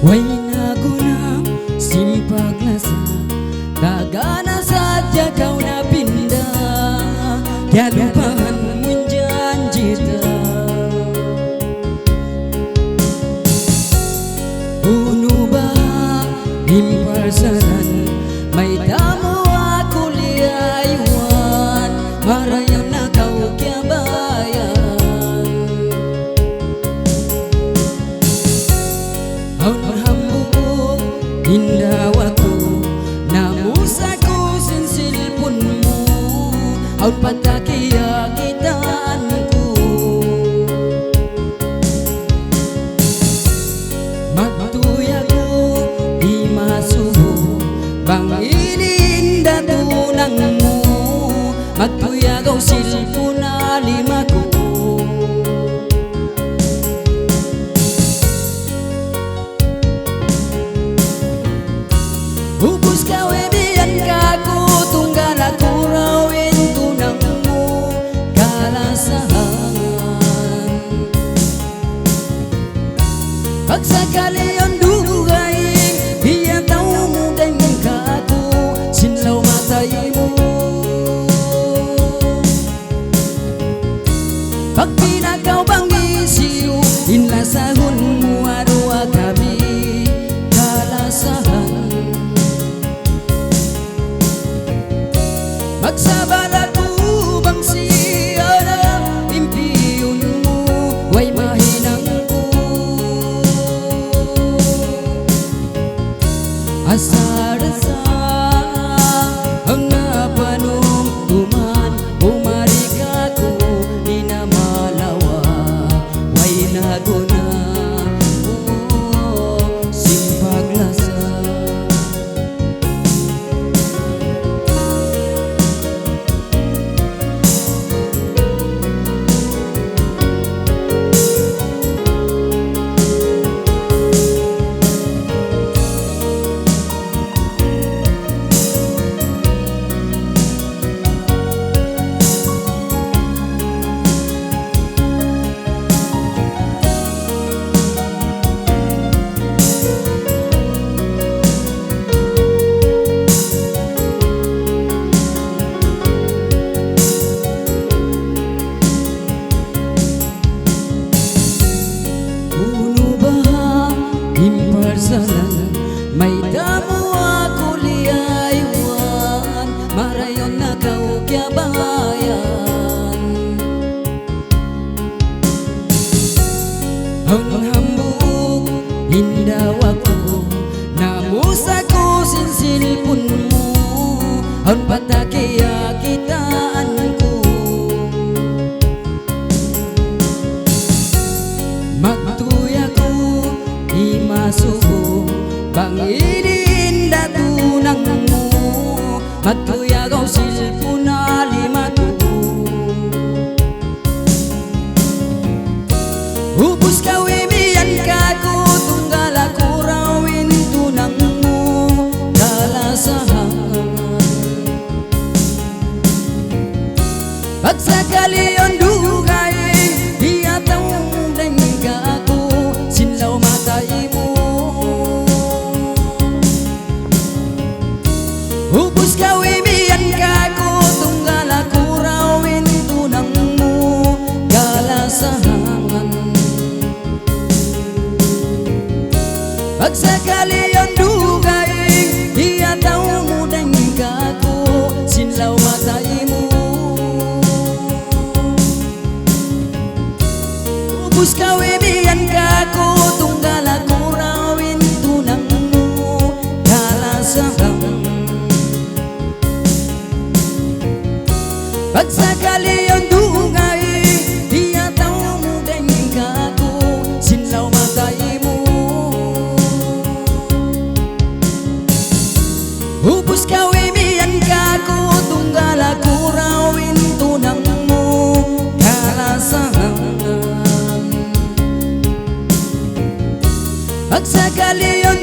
Way naguna simpag nasa Tagana saja kau na pindah Kaya lupahan mo janjita Puno ba imparsalan May damo ako liaywan Marayaw na kau kya bayan Aun hambuk indah waktu Namusaku sinsilpun mo Aun patakiyakitanku Magtuyaku di masubo Bang ininda tunang mo Magtuyagaw silpun alimaku Hubus kawe biyan kaku tunggal aku rawin tunang mo kalasahan Pagsakali yon dugay biyan tau mo dengan kaku sinlaw matay mo Pag pinakaw bang isiyo inlasahon mo arwa kami kalasahan Magsabar ako bang siya na impiyon mo Way mahinang ko Asar-asa ang napanumtuman Bumalik ako di na malawa Way naguna simpag lasa Imparsalan may damo ako liaywan Marayon na kau kya bayan Ang hambuk indah waktu Namusaku sinsilpun mo Ang patakiyakitanku Magtuyaku di masubo Bang ininda tunang mo Magtuyagaw silpun alimaku Hubus kawi biyan kaku tunggal aku rawin tunang mo kalasahan Pagsakali yon dugay dia tau dengan kaku sinlaw matay mo Hubus kawi biyan kaku tunggal aku rawin tunang mo kalasahan Pagsakali yon dugay dia tau mo dengan kaku sinlaw matay mo Hubus kawi biyan kaku tunggal aku rawin tunang mo kalasahan Pagsakali yon dugay dia tau mo dengan kaku sinlaw matay mo Hubus kawi biyan kaku tunggal aku rawin tunang mo kalasahan Pagsakali yon